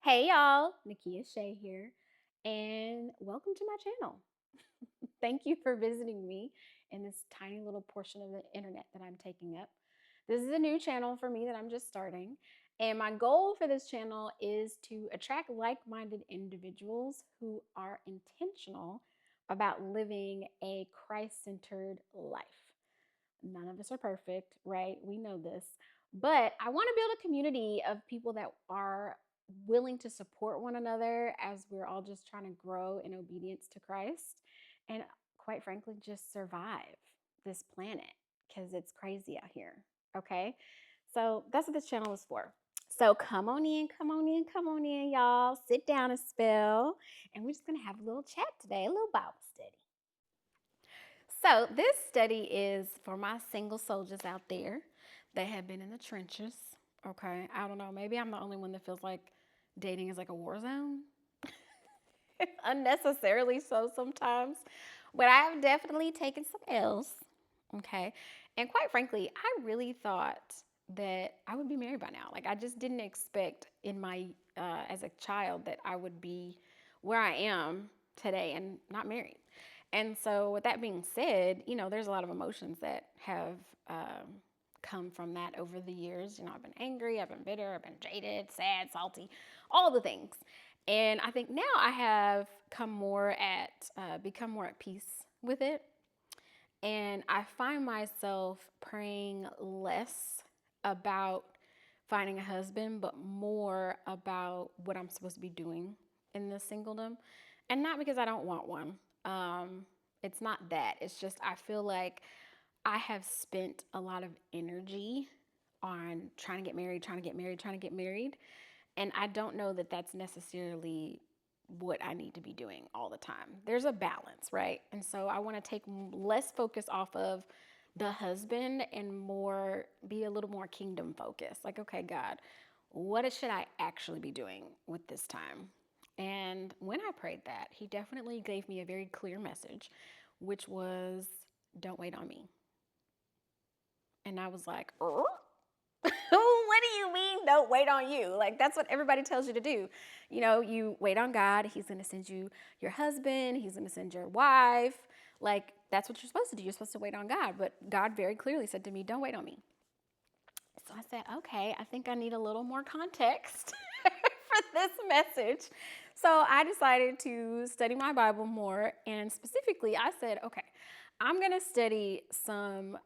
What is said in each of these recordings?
Hey y'all, Nakia Shea here, and welcome to my channel. Thank you for visiting me in this tiny little portion of the internet that I'm taking up. This is a new channel for me that I'm just starting, and my goal for this channel is to attract like minded individuals who are intentional about living a Christ centered life. None of us are perfect, right? We know this. But I want to build a community of people that are willing to support one another as we're all just trying to grow in obedience to Christ and, quite frankly, just survive this planet because it's crazy out here. Okay. So that's what this channel is for. So come on in, come on in, come on in, y'all. Sit down and spell. And we're just going to have a little chat today, a little Bible study. So, this study is for my single soldiers out there that have been in the trenches. Okay, I don't know. Maybe I'm the only one that feels like dating is like a war zone. Unnecessarily so sometimes. But I have definitely taken some L's. Okay. And quite frankly, I really thought that I would be married by now. Like, I just didn't expect in my, as a child, that I would be where I am today and not married. And so, with that being said, there's a lot of emotions that have come from that over the years. I've been angry, I've been bitter, I've been jaded, sad, salty, all the things. And I think now I have become more at peace with it. And I find myself praying less about finding a husband, but more about what I'm supposed to be doing in this singledom. And not because I don't want one. It's not that. It's just I feel like I have spent a lot of energy on trying to get married, trying to get married, trying to get married. And I don't know that that's necessarily what I need to be doing all the time. There's a balance, right? And so I want to take less focus off of the husband and more be a little more kingdom focused. Like, okay, God, what should I actually be doing with this time? And when I prayed that, he definitely gave me a very clear message, which was, don't wait on me. And I was like, oh? What do you mean don't wait on you? Like, that's what everybody tells you to do. You wait on God. He's going to send you your husband. He's going to send your wife. Like, that's what you're supposed to do. You're supposed to wait on God. But God very clearly said to me, don't wait on me. So I said, okay, I think I need a little more context for this message. So I decided to study my Bible more. And specifically, I said, okay, I'm going to study some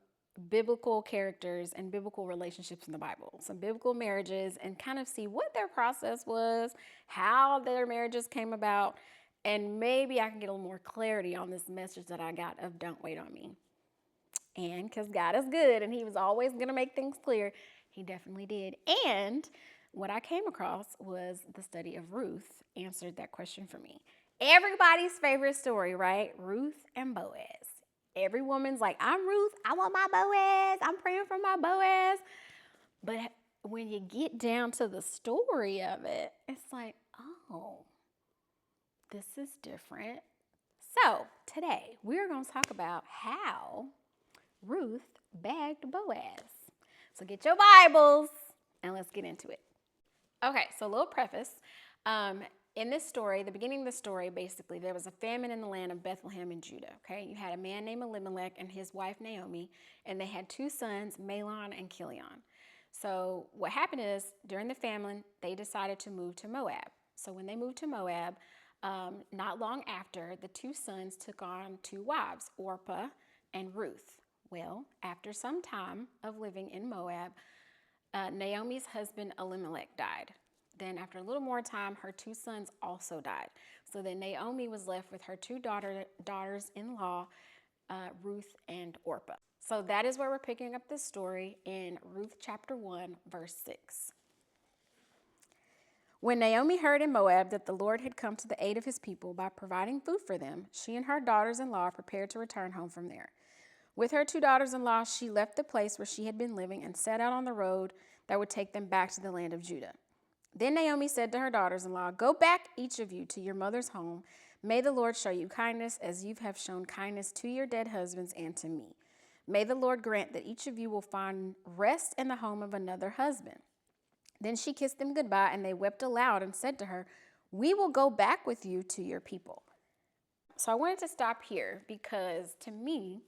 biblical characters and biblical relationships in the Bible, some biblical marriages, and kind of see what their process was, how their marriages came about, and maybe I can get a little more clarity on this message that I got of don't wait on me. And because God is good and he was always going to make things clear, he definitely did. And what I came across was the study of Ruth answered that question for me. Everybody's favorite story, right? Ruth and Boaz. Every woman's like, I'm Ruth, I want my Boaz, I'm praying for my Boaz. But when you get down to the story of it, it's like, oh, this is different. So today we're going to talk about how Ruth bagged Boaz. So get your Bibles and let's get into it. Okay, so a little preface. In this story, the beginning of the story, basically, there was a famine in the land of Bethlehem in Judah. Okay, you had a man named Elimelech and his wife Naomi, and they had two sons, Mahlon and Chilion. So what happened is during the famine, they decided to move to Moab. So when they moved to Moab, not long after, the two sons took on two wives, Orpah and Ruth. Well, after some time of living in Moab, Naomi's husband Elimelech died. Then after a little more time, her two sons also died. So then Naomi was left with her two daughters-in-law, Ruth and Orpah. So that is where we're picking up this story in Ruth chapter 1, verse 6. When Naomi heard in Moab that the Lord had come to the aid of his people by providing food for them, she and her daughters-in-law prepared to return home from there. With her two daughters-in-law, she left the place where she had been living and set out on the road that would take them back to the land of Judah. Then Naomi said to her daughters-in-law, go back, each of you, to your mother's home. May the Lord show you kindness as you have shown kindness to your dead husbands and to me. May the Lord grant that each of you will find rest in the home of another husband. Then she kissed them goodbye, and they wept aloud and said to her, "We will go back with you to your people." So I wanted to stop here because to me,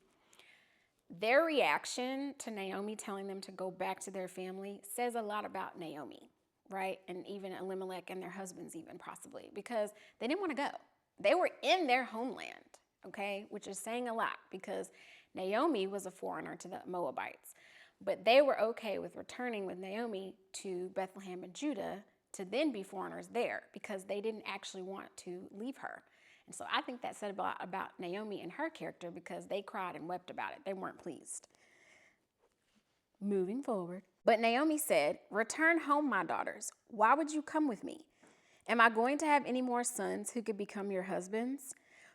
their reaction to Naomi telling them to go back to their family says a lot about Naomi, right? And even Elimelech and their husbands, even possibly, because they didn't want to go. They were in their homeland, okay, which is saying a lot because Naomi was a foreigner to the Moabites. But they were okay with returning with Naomi to Bethlehem and Judah to then be foreigners there because they didn't actually want to leave her. And so I think that said a lot about Naomi and her character because they cried and wept about it. They weren't pleased. Moving forward. But Naomi said, "Return home, my daughters. Why would you come with me? Am I going to have any more sons who could become your husbands?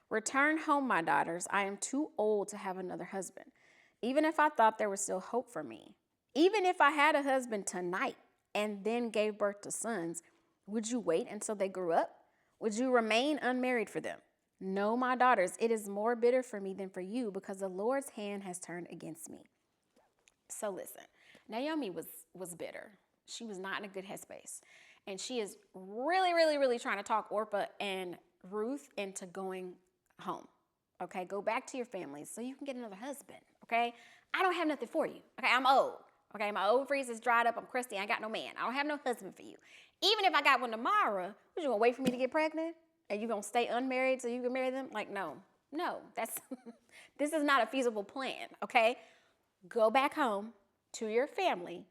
Return home, my daughters. I am too old to have another husband. Even if I thought there was still hope for me, even if I had a husband tonight and then gave birth to sons, would you wait until they grew up? Would you remain unmarried for them? No, my daughters, it is more bitter for me than for you because the Lord's hand has turned against me." So listen, Naomi was bitter. She was not in a good headspace. And she is really, really, really trying to talk Orpah and Ruth into going home. Okay, go back to your families so you can get another husband. Okay, I don't have nothing for you. Okay, I'm old. Okay, my ovaries is dried up. I'm crusty. I ain't got no man. I don't have no husband for you. Even if I got one tomorrow, what, you gonna wait for me to get pregnant? And you gonna stay unmarried so you can marry them? Like, no, that's this is not a feasible plan. Okay, go back home to your family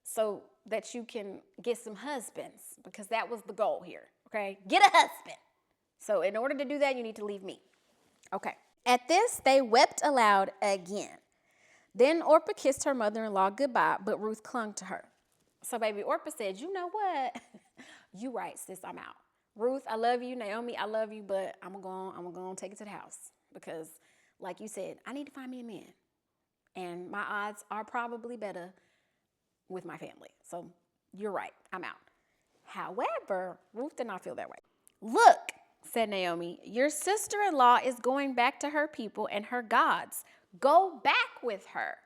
so that you can get some husbands because that was the goal here. Okay, get a husband. So in order to do that, you need to leave me. Okay. At this, they wept aloud again. Then Orpah kissed her mother-in-law goodbye, but Ruth clung to her. So baby Orpah said, "You know what? You right, sis, I'm out. Ruth, I love you. Naomi, I love you, but I'm gonna take it to the house because, like you said, I need to find me a man. And my odds are probably better with my family. So you're right, I'm out." However, Ruth did not feel that way. "Look," said Naomi, "your sister-in-law is going back to her people and her gods. Go back with her."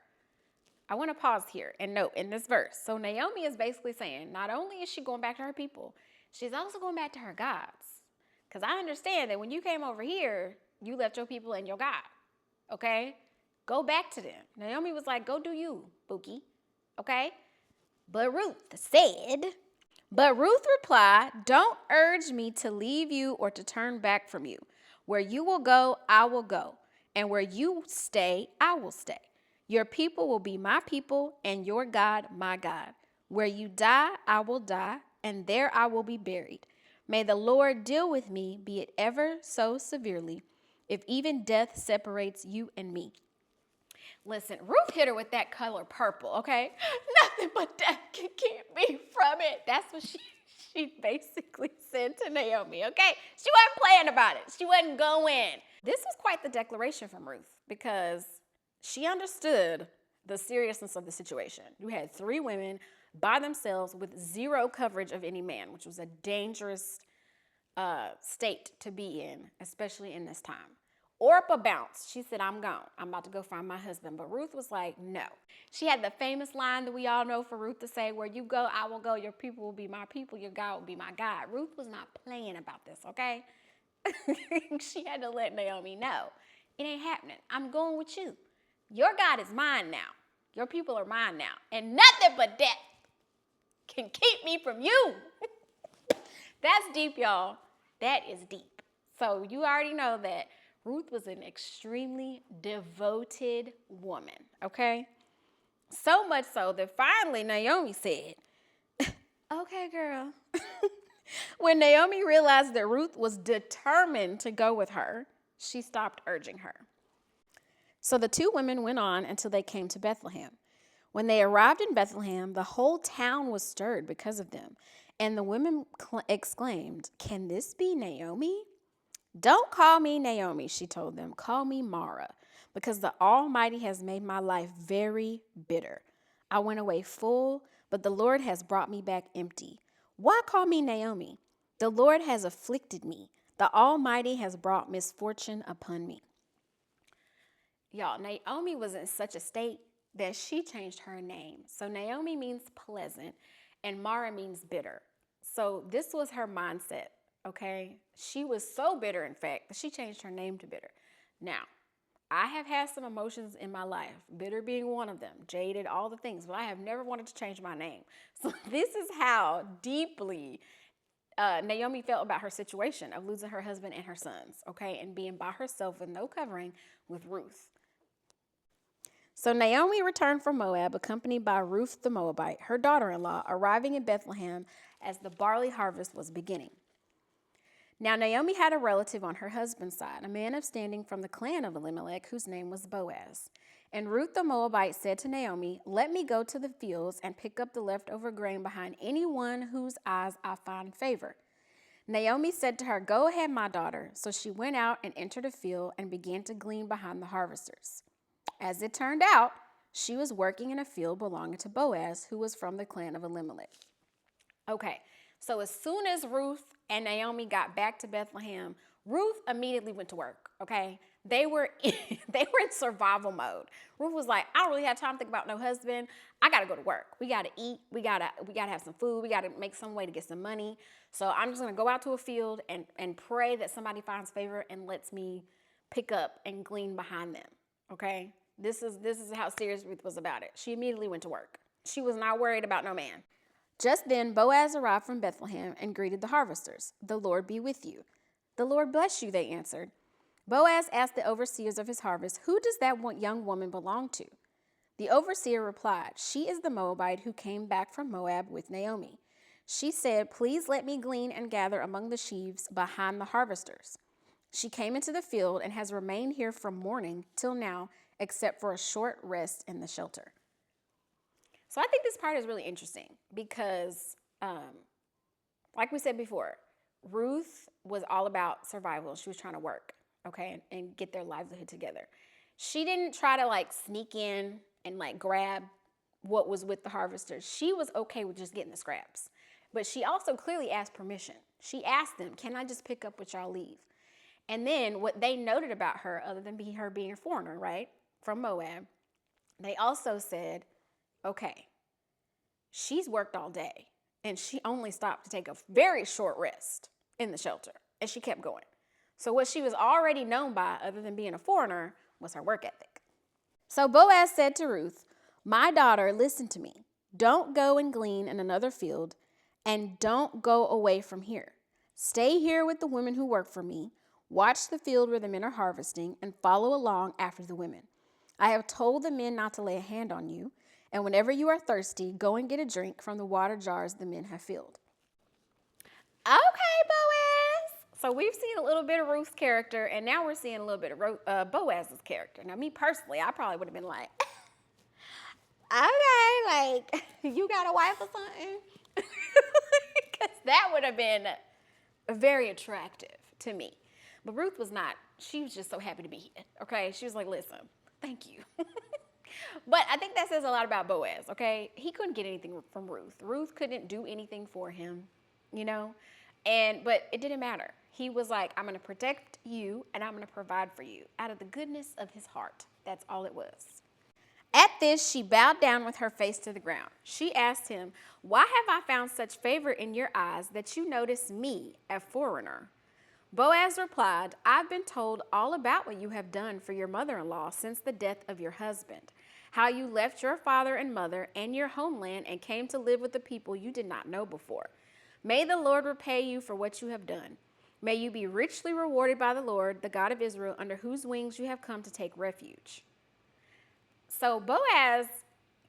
I want to pause here and note in this verse. So Naomi is basically saying not only is she going back to her people, she's also going back to her gods. Because I understand that when you came over here, you left your people and your God. Okay? Go back to them. Naomi was like, "Go do you, Bookie." Okay? But Ruth replied, "Don't urge me to leave you or to turn back from you. Where you will go, I will go. And where you stay, I will stay. Your people will be my people, and your God, my God. Where you die, I will die, and there I will be buried. May the Lord deal with me, be it ever so severely, if even death separates you and me." Listen, Ruth hit her with that color purple, okay? Nothing but death can keep me from it. That's what she basically said to Naomi, okay? She wasn't playing about it. She wasn't going. This was quite the declaration from Ruth because she understood the seriousness of the situation. You had 3 women by themselves with zero coverage of any man, which was a dangerous state to be in, especially in this time. Orpah bounced. She said, "I'm gone. I'm about to go find my husband." But Ruth was like, no. She had the famous line that we all know for Ruth to say, "Where you go, I will go. Your people will be my people. Your God will be my God." Ruth was not playing about this, okay? She had to let Naomi know, it ain't happening. I'm going with you. Your God is mine now. Your people are mine now. And nothing but death can keep me from you. That's deep, y'all. That is deep. So you already know that Ruth was an extremely devoted woman, okay? So much so that finally Naomi said, "Okay, girl." When Naomi realized that Ruth was determined to go with her, she stopped urging her. So the 2 women went on until they came to Bethlehem. When they arrived in Bethlehem, the whole town was stirred because of them. And the women exclaimed, "Can this be Naomi?" "Don't call me Naomi," she told them. "Call me Mara, because the Almighty has made my life very bitter. I went away full, but the Lord has brought me back empty. Why call me Naomi? The Lord has afflicted me. The Almighty has brought misfortune upon me." Y'all, Naomi was in such a state that she changed her name. So Naomi means pleasant, and Mara means bitter. So this was her mindset, okay? She was so bitter, in fact, that she changed her name to Bitter. Now, I have had some emotions in my life, bitter being one of them, jaded, all the things, but I have never wanted to change my name. So this is how deeply Naomi felt about her situation of losing her husband and her sons, okay, and being by herself with no covering with Ruth. So Naomi returned from Moab, accompanied by Ruth the Moabite, her daughter-in-law, arriving in Bethlehem as the barley harvest was beginning. Now Naomi had a relative on her husband's side, a man of standing from the clan of Elimelech, whose name was Boaz. And Ruth the Moabite said to Naomi, "Let me go to the fields and pick up the leftover grain behind anyone whose eyes I find favor." Naomi said to her, "Go ahead, my daughter." So she went out and entered a field and began to glean behind the harvesters. As it turned out, she was working in a field belonging to Boaz, who was from the clan of Elimelech. Okay, so as soon as Ruth and Naomi got back to Bethlehem, Ruth immediately went to work, okay? They were in survival mode. Ruth was like, "I don't really have time to think about no husband. I got to go to work. We got to eat. We got to have some food. We got to make some way to get some money. So I'm just going to go out to a field and pray that somebody finds favor and lets me pick up and glean behind them." Okay? This is how serious Ruth was about it. She immediately went to work. She was not worried about no man. Just then Boaz arrived from Bethlehem and greeted the harvesters. "The Lord be with you." "The Lord bless you," they answered. Boaz asked the overseers of his harvest, "Who does that young woman belong to?" The overseer replied, "She is the Moabite who came back from Moab with Naomi. She said, 'Please let me glean and gather among the sheaves behind the harvesters.' She came into the field and has remained here from morning till now, except for a short rest in the shelter." So I think this part is really interesting because, like we said before, Ruth was all about survival. She was trying to work, okay, and get their livelihood together. She didn't try to like sneak in and like grab what was with the harvesters. She was okay with just getting the scraps. But she also clearly asked permission. She asked them, "Can I just pick up what y'all leave?" And then what they noted about her, other than her being a foreigner, right, from Moab, they also said, "Okay, she's worked all day and she only stopped to take a very short rest in the shelter, and she kept going." So what she was already known by, other than being a foreigner, was her work ethic. So Boaz said to Ruth, "My daughter, listen to me. Don't go and glean in another field, and don't go away from here. Stay here with the women who work for me. Watch the field where the men are harvesting and follow along after the women. I have told the men not to lay a hand on you, and whenever you are thirsty, go and get a drink from the water jars the men have filled." Okay, Boaz. So we've seen a little bit of Ruth's character, and now we're seeing a little bit of Boaz's character. Now, me personally, I probably would have been like, "Okay, like, you got a wife or something?" Because that would have been very attractive to me. But Ruth was not. She was just so happy to be here, okay? She was like, "Listen, thank you." But I think that says a lot about Boaz, okay? He couldn't get anything from Ruth. Ruth couldn't do anything for him, you know? But it didn't matter. He was like, "I'm going to protect you and I'm going to provide for you," out of the goodness of his heart. That's all it was. At this, she bowed down with her face to the ground. She asked him, "Why have I found such favor in your eyes that you notice me, a foreigner?" Boaz replied, "I've been told all about what you have done for your mother-in-law since the death of your husband, how you left your father and mother and your homeland and came to live with the people you did not know before. May the Lord repay you for what you have done. May you be richly rewarded by the Lord, the God of Israel, under whose wings you have come to take refuge." So Boaz,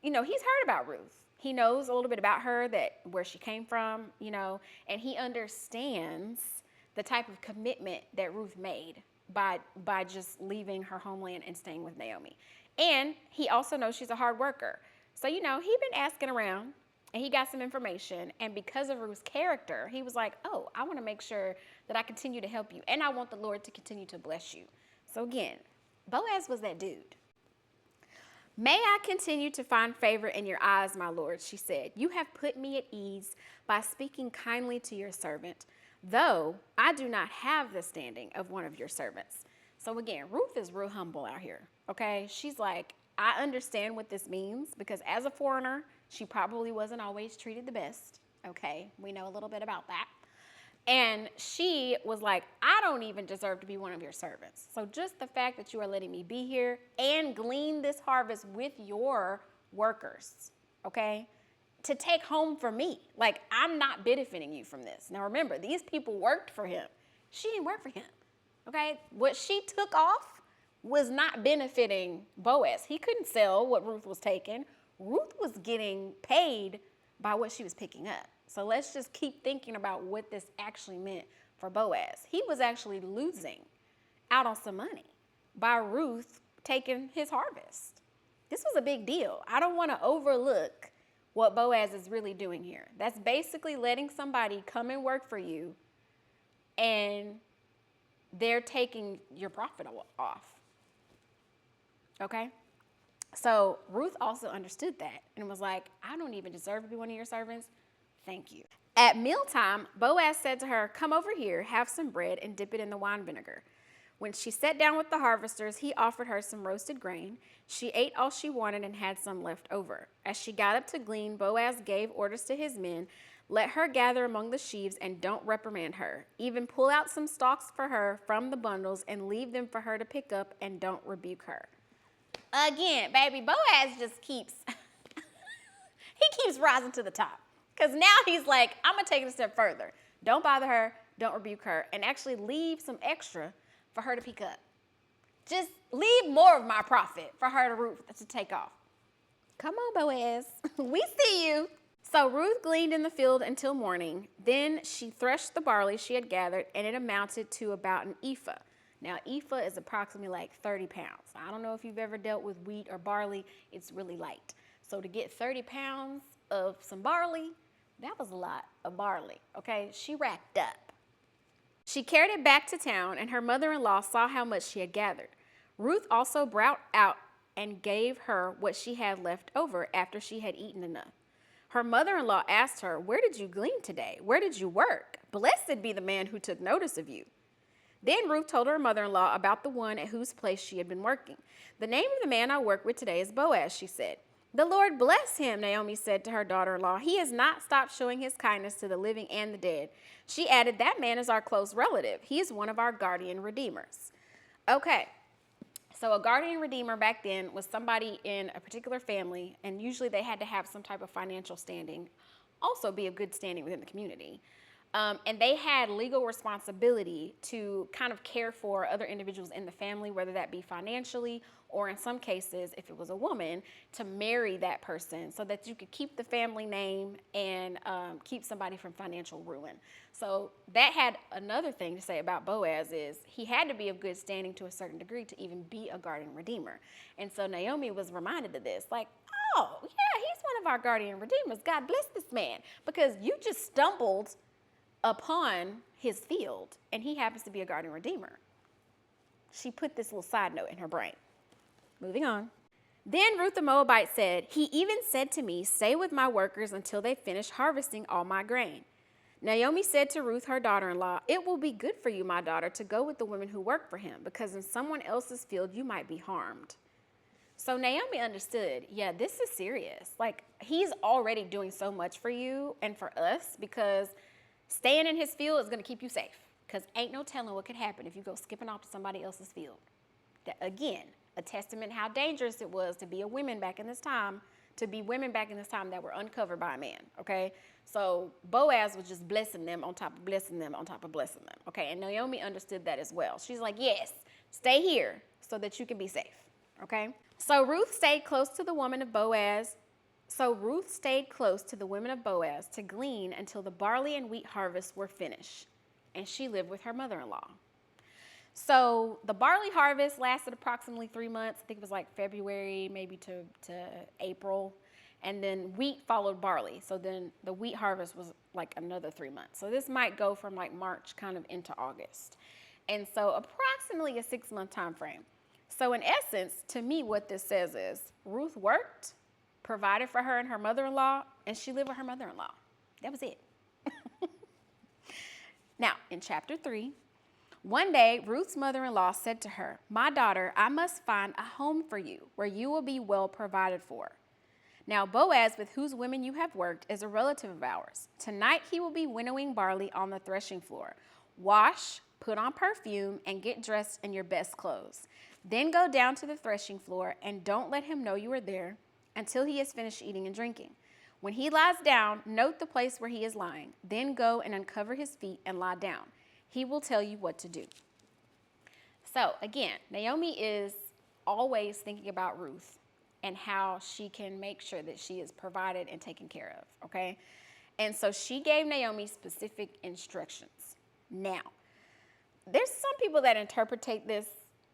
he's heard about Ruth. He knows a little bit about her, where she came from, and he understands the type of commitment that Ruth made by just leaving her homeland and staying with Naomi. And he also knows she's a hard worker. So, he'd been asking around and he got some information. And because of Ruth's character, he was like, "Oh, I want to make sure that I continue to help you. And I want the Lord to continue to bless you." So again, Boaz was that dude. "May I continue to find favor in your eyes, my Lord," she said. "You have put me at ease by speaking kindly to your servant, though I do not have the standing of one of your servants." So again, Ruth is real humble out here, okay? She's like, I understand what this means because as a foreigner, She probably wasn't always treated the best. Okay, we know a little bit about that. And she was like, I don't even deserve to be one of your servants. So just the fact that you are letting me be here and glean this harvest with your workers, okay, to take home for me. Like, I'm not benefiting you from this. Now remember, these people worked for him. She didn't work for him, okay? What she took off was not benefiting Boaz. He couldn't sell what Ruth was taking. Ruth was getting paid by what she was picking up. So let's just keep thinking about what this actually meant for Boaz. He was actually losing out on some money by Ruth taking his harvest. This was a big deal. I don't want to overlook what Boaz is really doing here. That's basically letting somebody come and work for you and they're taking your profit off. Okay? So Ruth also understood that and was like, I don't even deserve to be one of your servants. Thank you. At mealtime, Boaz said to her, come over here, have some bread, and dip it in the wine vinegar. When she sat down with the harvesters, he offered her some roasted grain. She ate all she wanted and had some left over. As she got up to glean, Boaz gave orders to his men, let her gather among the sheaves and don't reprimand her. Even pull out some stalks for her from the bundles and leave them for her to pick up and don't rebuke her. Again, baby, Boaz just keeps, he keeps rising to the top. Because now he's like, I'm going to take it a step further. Don't bother her. Don't rebuke her. And actually leave some extra for her to pick up. Just leave more of my profit for her to take off. Come on, Boaz. We see you. So Ruth gleaned in the field until morning. Then she threshed the barley she had gathered, and it amounted to about an ephah. Now, ephah is approximately like 30 pounds. I don't know if you've ever dealt with wheat or barley. It's really light. So to get 30 pounds of some barley, that was a lot of barley, okay? She racked up. She carried it back to town, and her mother-in-law saw how much she had gathered. Ruth also brought out and gave her what she had left over after she had eaten enough. Her mother-in-law asked her, where did you glean today? Where did you work? Blessed be the man who took notice of you. Then Ruth told her mother-in-law about the one at whose place she had been working. The name of the man I work with today is Boaz, she said. The Lord bless him, Naomi said to her daughter-in-law. He has not stopped showing his kindness to the living and the dead. She added, that man is our close relative. He is one of our guardian redeemers. Okay, so a guardian redeemer back then was somebody in a particular family, and usually they had to have some type of financial standing, also be of good standing within the community. And they had legal responsibility to kind of care for other individuals in the family, whether that be financially or in some cases, if it was a woman, to marry that person so that you could keep the family name and keep somebody from financial ruin. So that had another thing to say about Boaz is he had to be of good standing to a certain degree to even be a guardian redeemer. And so Naomi was reminded of this, like, oh, yeah, he's one of our guardian redeemers. God bless this man because you just stumbled upon his field, and he happens to be a guardian redeemer. She put this little side note in her brain. Moving on. Then Ruth the Moabite said, he even said to me, stay with my workers until they finish harvesting all my grain. Naomi said to Ruth, her daughter-in-law, it will be good for you, my daughter, to go with the women who work for him, because in someone else's field you might be harmed. So Naomi understood, yeah, this is serious. Like, he's already doing so much for you and for us because staying in his field is going to keep you safe because ain't no telling what could happen if you go skipping off to somebody else's field. That, again, a testament how dangerous it was to be women back in this time that were uncovered by a man, okay? So Boaz was just blessing them on top of blessing them on top of blessing them, okay? And Naomi understood that as well. She's like, yes, stay here so that you can be safe, okay? So Ruth stayed close to the women of Boaz to glean until the barley and wheat harvests were finished, and she lived with her mother-in-law. So the barley harvest lasted approximately 3 months. I think it was like February, maybe to April, and then wheat followed barley. So then the wheat harvest was like another 3 months. So this might go from like March kind of into August. And so approximately a 6-month time frame. So in essence, to me, what this says is Ruth worked, provided for her and her mother-in-law, and she lived with her mother-in-law. That was it. Now, in chapter 3, one day, Ruth's mother-in-law said to her, my daughter, I must find a home for you where you will be well provided for. Now Boaz, with whose women you have worked, is a relative of ours. Tonight he will be winnowing barley on the threshing floor. Wash, put on perfume, and get dressed in your best clothes. Then go down to the threshing floor and don't let him know you are there until he has finished eating and drinking. When he lies down, note the place where he is lying. Then go and uncover his feet and lie down. He will tell you what to do. So again, Naomi is always thinking about Ruth and how she can make sure that she is provided and taken care of, okay? And so she gave Naomi specific instructions. Now, there's some people that interpret this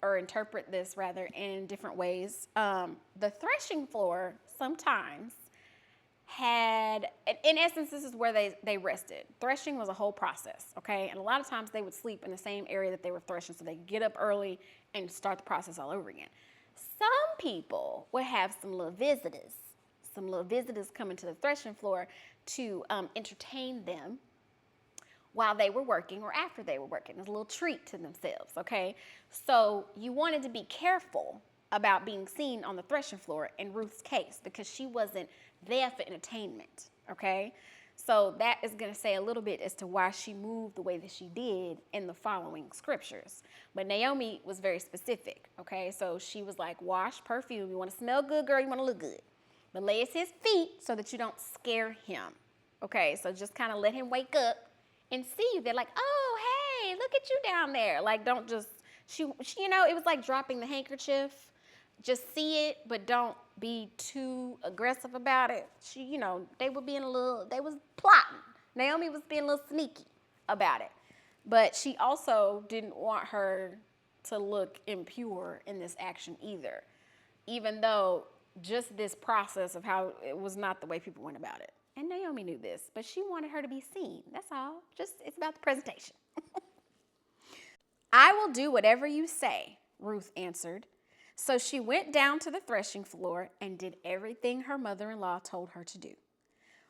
in different ways. The threshing floor sometimes had, in essence, this is where they rested. Threshing was a whole process, okay? And a lot of times they would sleep in the same area that they were threshing so they could get up early and start the process all over again. Some people would have some little visitors coming to the threshing floor to entertain them while they were working or after they were working. It's a little treat to themselves, okay? So you wanted to be careful about being seen on the threshing floor in Ruth's case because she wasn't there for entertainment, okay? So that is going to say a little bit as to why she moved the way that she did in the following scriptures. But Naomi was very specific, okay? So she was like, wash, perfume. You want to smell good, girl? You want to look good. But lace his feet so that you don't scare him, okay? So just kind of let him wake up and see you. They're like, oh, hey, look at you down there. Like, don't just, she it was like dropping the handkerchief. Just see it, but don't be too aggressive about it. They was plotting. Naomi was being a little sneaky about it. But she also didn't want her to look impure in this action either, even though just this process of how it was not the way people went about it. And Naomi knew this, but she wanted her to be seen. That's all. It's about the presentation. I will do whatever you say, Ruth answered. So she went down to the threshing floor and did everything her mother-in-law told her to do.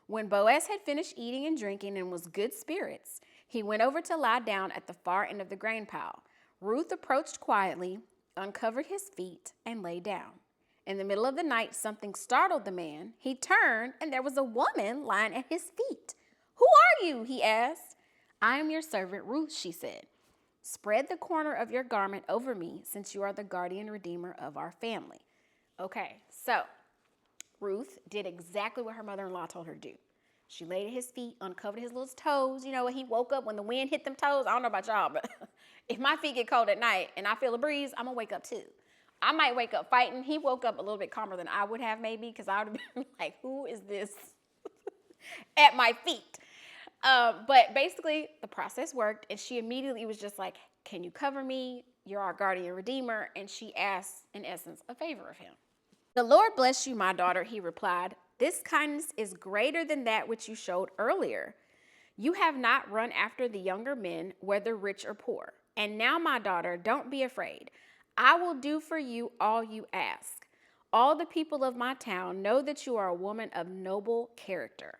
When Boaz had finished eating and drinking and was good spirits, he went over to lie down at the far end of the grain pile. Ruth approached quietly, uncovered his feet, and lay down. In the middle of the night, something startled the man. He turned, and there was a woman lying at his feet. Who are you? He asked. I am your servant Ruth, she said. Spread the corner of your garment over me, since you are the guardian redeemer of our family. Okay, so Ruth did exactly what her mother-in-law told her to do. She laid at his feet, uncovered his little toes. When he woke up, when the wind hit them toes, I don't know about y'all, but if my feet get cold at night and I feel a breeze, I'm going to wake up too. I might wake up fighting. He woke up a little bit calmer than I would have maybe because I would have been like, who is this at my feet? But basically, the process worked, and she immediately was just like, can you cover me? You're our guardian redeemer. And she asked, in essence, a favor of him. The Lord bless you, my daughter, he replied. This kindness is greater than that which you showed earlier. You have not run after the younger men, whether rich or poor. And now, my daughter, don't be afraid. I will do for you all you ask. All the people of my town know that you are a woman of noble character.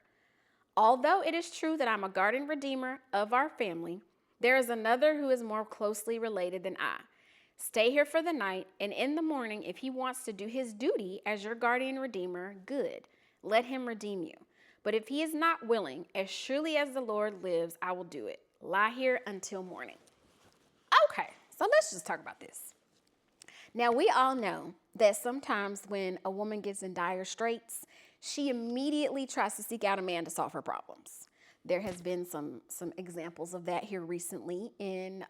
Although it is true that I'm a guardian redeemer of our family, there is another who is more closely related than I. Stay here for the night, and in the morning, if he wants to do his duty as your guardian redeemer, good. Let him redeem you. But if he is not willing, as surely as the Lord lives, I will do it. Lie here until morning. Okay, so let's just talk about this. Now, we all know that sometimes when a woman gets in dire straits, she immediately tries to seek out a man to solve her problems. There has been some examples of that here recently in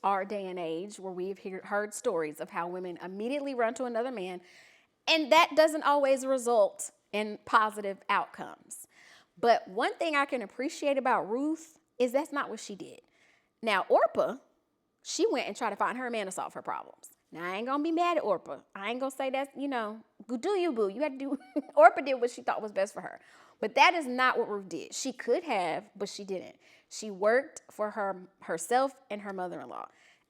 our day and age where we've heard stories of how women immediately run to another man, and that doesn't always result in positive outcomes. But one thing I can appreciate about Ruth is that's not what she did. Now, Orpah, she went and tried to find her a man to solve her problems. Now, I ain't going to be mad at Orpah. I ain't going to say that's, do you, boo. You had to do, Orpah did what she thought was best for her. But that is not what Ruth did. She could have, but she didn't. She worked for herself and her mother-in-law.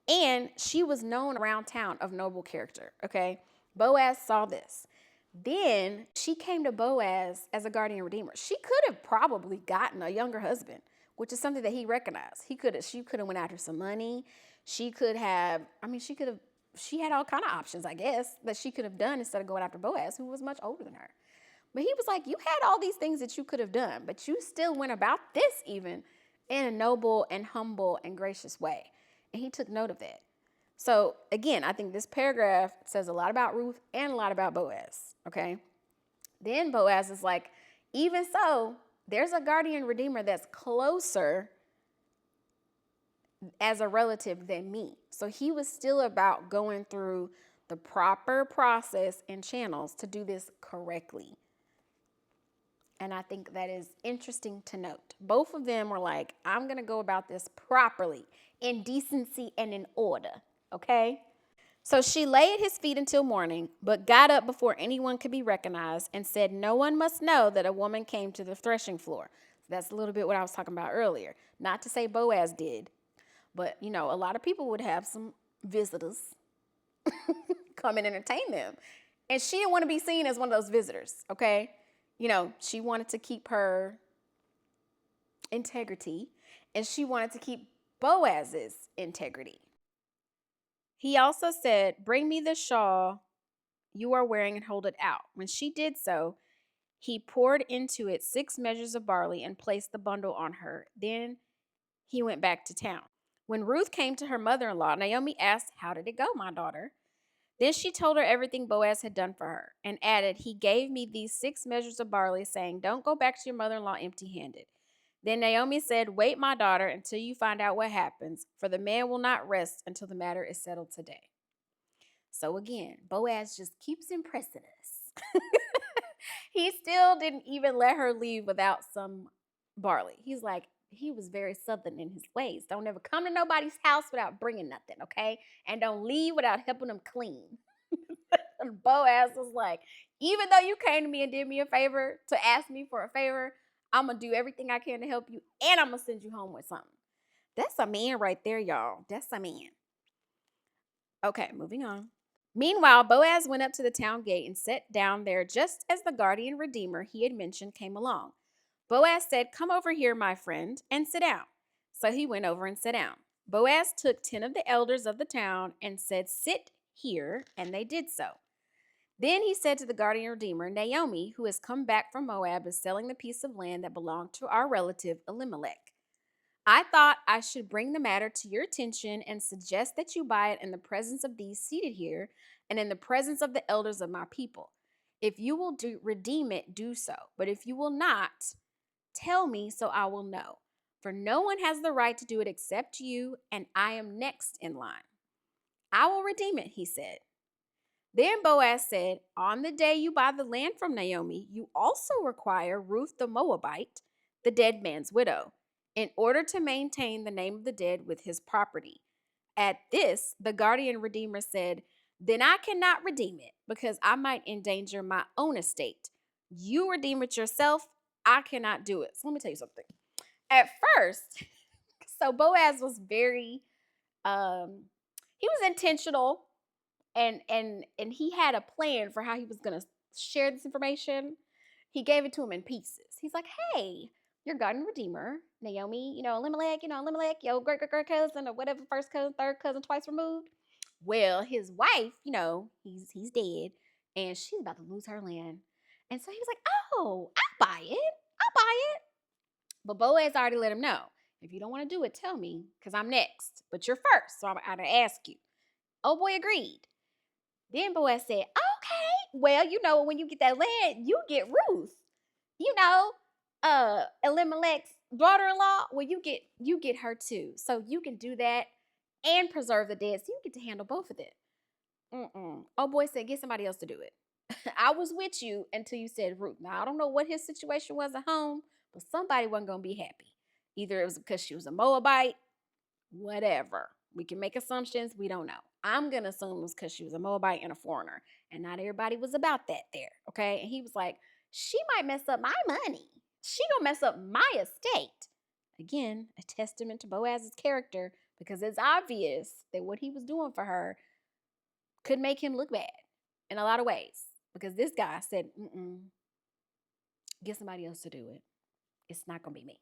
And she was known around town of noble character, okay? Boaz saw this. Then she came to Boaz as a guardian redeemer. She could have probably gotten a younger husband, which is something that he recognized. She could have went after some money. She had all kind of options, I guess, that she could have done instead of going after Boaz, who was much older than her. But he was like, you had all these things that you could have done, but you still went about this even in a noble and humble and gracious way. And he took note of that. So again, I think this paragraph says a lot about Ruth and a lot about Boaz. Okay. Then Boaz is like, even so, there's a guardian redeemer that's closer as a relative than me. So he was still about going through the proper process and channels to do this correctly. And I think that is interesting to note. Both of them were like, I'm going to go about this properly, in decency and in order. Okay? So she lay at his feet until morning, but got up before anyone could be recognized and said, no one must know that a woman came to the threshing floor. That's a little bit what I was talking about earlier. Not to say Boaz did, but a lot of people would have some visitors come and entertain them. And she didn't want to be seen as one of those visitors, okay? She wanted to keep her integrity, and she wanted to keep Boaz's integrity. He also said, bring me the shawl you are wearing and hold it out. When she did so, he poured into it 6 measures of barley and placed the bundle on her. Then he went back to town. When Ruth came to her mother-in-law, Naomi asked, how did it go, my daughter? Then she told her everything Boaz had done for her and added, he gave me these 6 measures of barley, saying, don't go back to your mother-in-law empty-handed. Then Naomi said, wait, my daughter, until you find out what happens, for the man will not rest until the matter is settled today. So again, Boaz just keeps impressing us. He still didn't even let her leave without some barley. He's like, he was very southern in his ways. Don't ever come to nobody's house without bringing nothing, okay? And don't leave without helping them clean. And Boaz was like, even though you came to me and did me a favor to ask me for a favor, I'm going to do everything I can to help you, and I'm going to send you home with something. That's a man right there, y'all. That's a man. Okay, moving on. Meanwhile, Boaz went up to the town gate and sat down there just as the guardian redeemer he had mentioned came along. Boaz said, come over here, my friend, and sit down. So he went over and sat down. Boaz took 10 of the elders of the town and said, sit here, and they did so. Then he said to the guardian redeemer, Naomi, who has come back from Moab, is selling the piece of land that belonged to our relative Elimelech. I thought I should bring the matter to your attention and suggest that you buy it in the presence of these seated here and in the presence of the elders of my people. If you will redeem it, do so. But if you will not, tell me so I will know. For no one has the right to do it except you, and I am next in line. I will redeem it, he said. Then Boaz said, on the day you buy the land from Naomi, you also require Ruth the Moabite, the dead man's widow, in order to maintain the name of the dead with his property. At this, the guardian redeemer said, then I cannot redeem it because I might endanger my own estate. You redeem it yourself. I cannot do it. So let me tell you something. At first, so Boaz was very, he was intentional and he had a plan for how he was going to share this information. He gave it to him in pieces. He's like, hey, your guardian redeemer, Naomi, Elimelech, your great cousin or whatever, first cousin, third cousin, twice removed. Well, his wife, he's dead, and she's about to lose her land. And so he was like, oh, I'll buy it. I'll buy it. But Boaz already let him know, if you don't want to do it, tell me, because I'm next. But you're first, so I'm going to ask you. Oh, boy agreed. Then Boaz said, okay, well, when you get that land, you get Ruth. Elimelech's daughter-in-law, well, you get her too. So you can do that and preserve the dead. So you get to handle both of them. Oh, boy said, get somebody else to do it. I was with you until you said Ruth. Now, I don't know what his situation was at home, but somebody wasn't going to be happy. Either it was because she was a Moabite, whatever. We can make assumptions. We don't know. I'm going to assume it was because she was a Moabite and a foreigner. And not everybody was about that there. Okay. And he was like, she might mess up my money. She going to mess up my estate. Again, a testament to Boaz's character, because it's obvious that what he was doing for her could make him look bad in a lot of ways. Because this guy said, get somebody else to do it. It's not going to be me.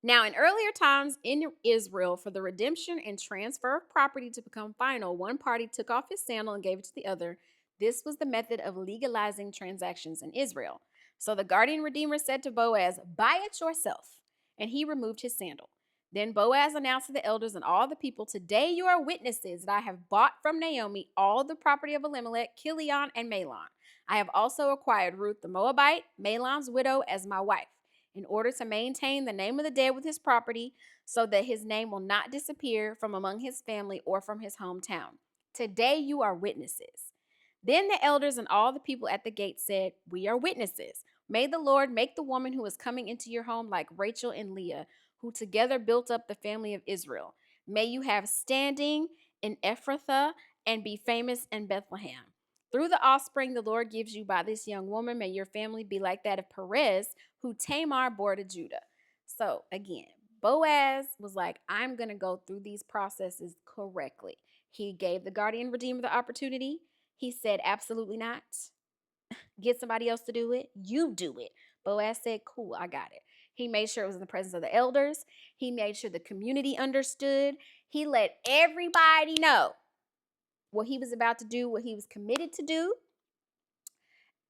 Now, in earlier times in Israel, for the redemption and transfer of property to become final, one party took off his sandal and gave it to the other. This was the method of legalizing transactions in Israel. So the guardian redeemer said to Boaz, "Buy it yourself." And he removed his sandal. Then Boaz announced to the elders and all the people, "Today you are witnesses that I have bought from Naomi all the property of Elimelech, Kilion, and Mahlon. I have also acquired Ruth the Moabite, Mahlon's widow, as my wife, in order to maintain the name of the dead with his property, so that his name will not disappear from among his family or from his hometown. Today you are witnesses." Then the elders and all the people at the gate said, "We are witnesses. May the Lord make the woman who is coming into your home like Rachel and Leah, who together built up the family of Israel. May you have standing in Ephrathah and be famous in Bethlehem. Through the offspring the Lord gives you by this young woman, may your family be like that of Perez, who Tamar bore to Judah." So again, Boaz was like, I'm going to go through these processes correctly. He gave the guardian redeemer the opportunity. He said, absolutely not. Get somebody else to do it. You do it. Boaz said, cool, I got it. He made sure it was in the presence of the elders. He made sure the community understood. He let everybody know what he was about to do, what he was committed to do.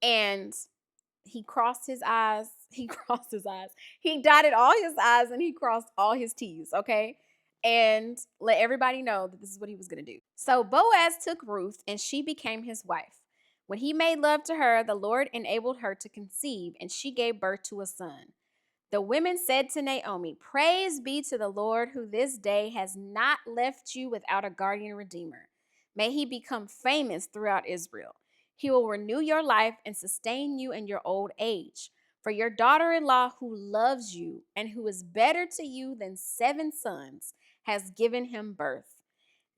And he crossed his eyes. He crossed his eyes. He dotted all his I's and he crossed all his T's, okay? And let everybody know that this is what he was going to do. So Boaz took Ruth and she became his wife. When he made love to her, the Lord enabled her to conceive, and she gave birth to a son. The women said to Naomi, "Praise be to the Lord, who this day has not left you without a guardian redeemer. May he become famous throughout Israel. He will renew your life and sustain you in your old age. For your daughter-in-law, who loves you and who is better to you than 7 sons, has given him birth."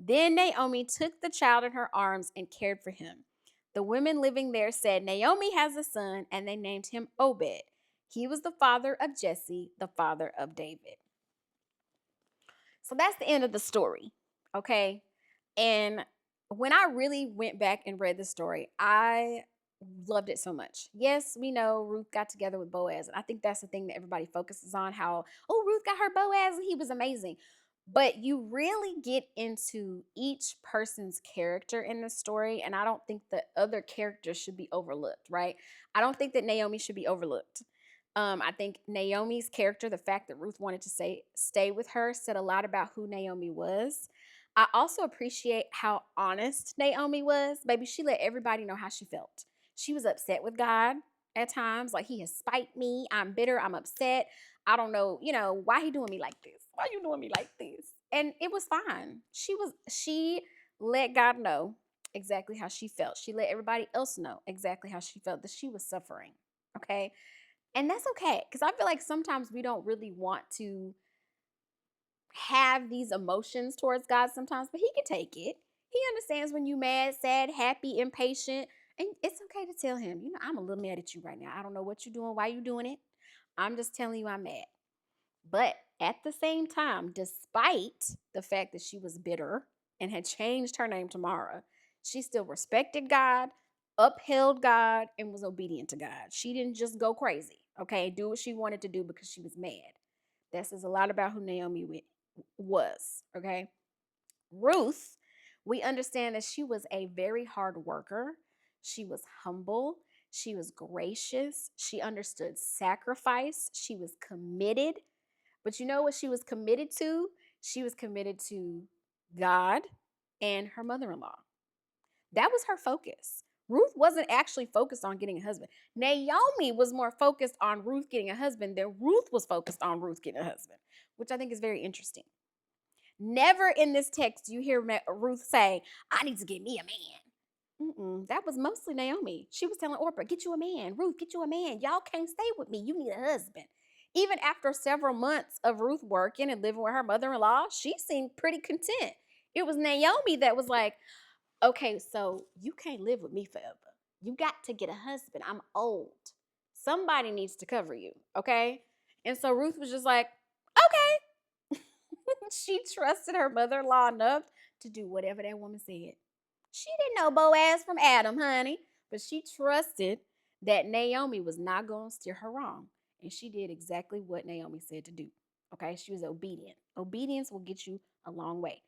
Then Naomi took the child in her arms and cared for him. The women living there said, "Naomi has a son," and they named him Obed. He was the father of Jesse, the father of David. So that's the end of the story, okay? And when I really went back and read the story, I loved it so much. Yes, we know Ruth got together with Boaz, and I think that's the thing that everybody focuses on, how, oh, Ruth got her Boaz and he was amazing. But you really get into each person's character in the story, and I don't think the other characters should be overlooked, right? I don't think that Naomi should be overlooked. I think Naomi's character, the fact that Ruth wanted to stay with her, said a lot about who Naomi was. I also appreciate how honest Naomi was. Baby, she let everybody know how she felt. She was upset with God at times, like, he has spite me. I'm bitter. I'm upset. I don't know, why he doing me like this? Why you doing me like this? And it was fine. She let God know exactly how she felt. She let everybody else know exactly how she felt, that she was suffering. Okay. And that's okay, because I feel like sometimes we don't really want to have these emotions towards God sometimes, but he can take it. He understands when you mad, sad, happy, impatient, and it's okay to tell him, I'm a little mad at you right now. I don't know what you're doing, why you doing it. I'm just telling you I'm mad. But at the same time, despite the fact that she was bitter and had changed her name to Mara, she still respected God, upheld God, and was obedient to God. She didn't just go crazy, okay, do what she wanted to do because she was mad. That says a lot about who Naomi was, okay? Ruth, we understand that she was a very hard worker. She was humble. She was gracious. She understood sacrifice. She was committed. But you know what she was committed to? She was committed to God and her mother-in-law. That was her focus. Ruth wasn't actually focused on getting a husband. Naomi was more focused on Ruth getting a husband than Ruth was focused on Ruth getting a husband, which I think is very interesting. Never in this text do you hear Ruth say, "I need to get me a man." That was mostly Naomi. She was telling Orpah, "Get you a man. Ruth, get you a man. Y'all can't stay with me. You need a husband." Even after several months of Ruth working and living with her mother-in-law, she seemed pretty content. It was Naomi that was like, "Okay, so you can't live with me forever. You got to get a husband. I'm old. Somebody needs to cover you, okay?" And so Ruth was just like, "Okay." She trusted her mother-in-law enough to do whatever that woman said. She didn't know Boaz from Adam, honey, but she trusted that Naomi was not going to steer her wrong. And she did exactly what Naomi said to do. Okay, she was obedient. Obedience will get you a long way.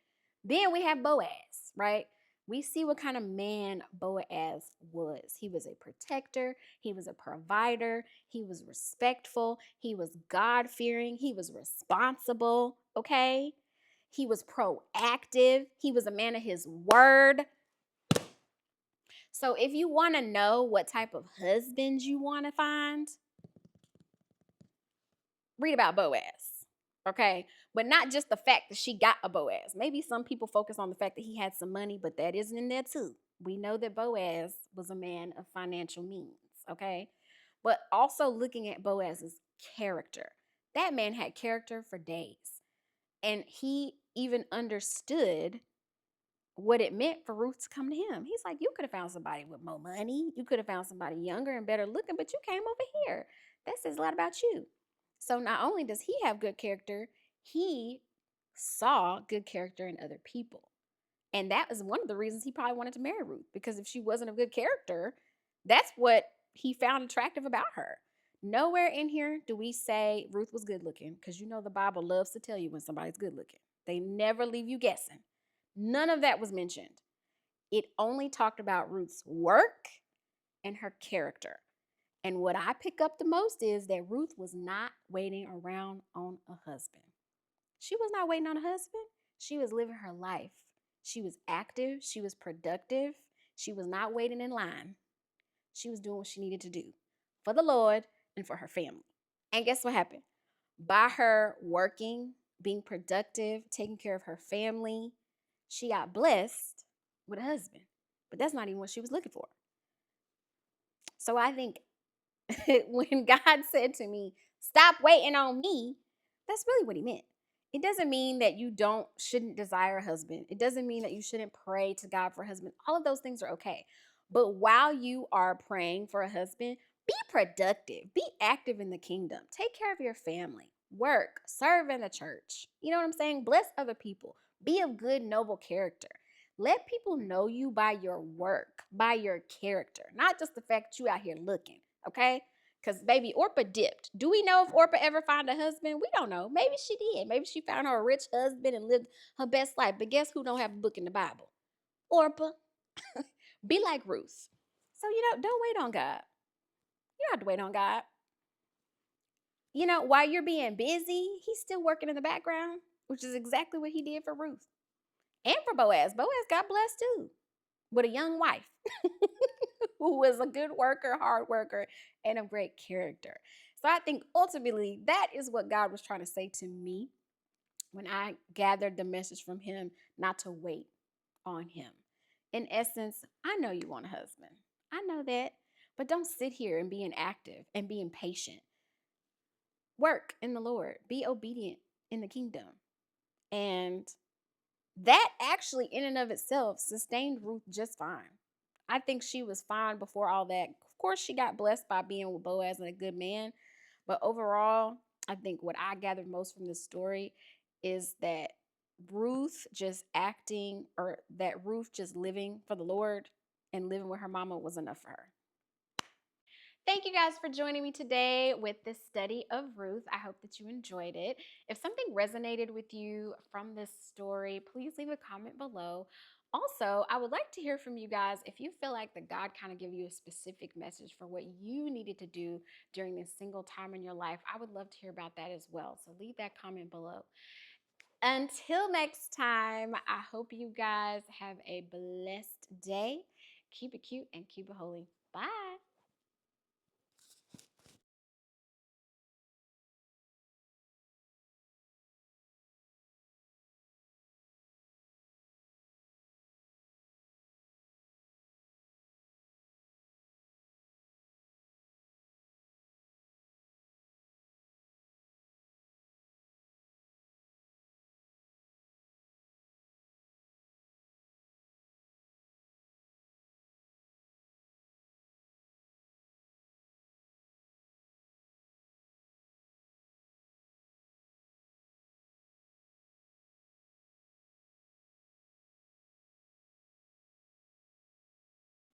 Then we have Boaz, right? we see what kind of man Boaz was. He was a protector, he was a provider, he was respectful, he was God fearing, he was responsible, okay? He was proactive, he was a man of his word. So if you want to know what type of husband you want to find, read about Boaz. Okay. But not just the fact that she got a Boaz. Maybe some people focus on the fact that he had some money, but that isn't in there too. We know that Boaz was a man of financial means. Okay. But also looking at Boaz's character. That man had character for days. And he even understood what it meant for Ruth to come to him. He's like, you could have found somebody with more money. You could have found somebody younger and better looking, but you came over here. That says a lot about you. So not only does he have good character, he saw good character in other people. And that is one of the reasons he probably wanted to marry Ruth, because if she wasn't of good character, that's what he found attractive about her. Nowhere in here do we say Ruth was good looking, because you know the Bible loves to tell you when somebody's good looking. They never leave you guessing. None of that was mentioned. It only talked about Ruth's work and her character. And what I pick up the most is that Ruth was not waiting around on a husband. She was not waiting on a husband. She was living her life. She was active. She was productive. She was not waiting in line. She was doing what she needed to do for the Lord and for her family. And guess what happened? By her working, being productive, taking care of her family, she got blessed with a husband. But that's not even what she was looking for. So I think when God said to me, stop waiting on me, that's really what he meant. It doesn't mean that you shouldn't desire a husband. It doesn't mean that you shouldn't pray to God for a husband. All of those things are okay. But while you are praying for a husband, be productive, be active in the kingdom, take care of your family, work, serve in the church. You know what I'm saying? Bless other people, be of good, noble character. Let people know you by your work, by your character, not just the fact that you out here looking, okay? Because baby, Orpah dipped. Do we know if Orpah ever found a husband? We don't know. Maybe she did. Maybe she found her a rich husband and lived her best life. But guess who don't have a book in the Bible? Orpah. Be like Ruth. So, don't wait on God. You don't have to wait on God. While you're being busy, he's still working in the background, which is exactly what he did for Ruth and for Boaz. Boaz got blessed too with a young wife who was a good worker, hard worker, and of great character. So I think ultimately that is what God was trying to say to me when I gathered the message from him not to wait on him. In essence, I know you want a husband. I know that. But don't sit here and be inactive and be impatient. Work in the Lord. Be obedient in the kingdom. And that actually, in and of itself, sustained Ruth just fine. I think she was fine before all that. Of course, she got blessed by being with Boaz and a good man. But overall, I think what I gathered most from this story is that Ruth just acting, or that Ruth just living for the Lord and living with her mama was enough for her. Thank you guys for joining me today with this study of Ruth. I hope that you enjoyed it. If something resonated with you from this story, please leave a comment below. Also, I would like to hear from you guys if you feel like that God kind of gave you a specific message for what you needed to do during this single time in your life. I would love to hear about that as well. So leave that comment below. Until next time, I hope you guys have a blessed day. Keep it cute and keep it holy. Bye.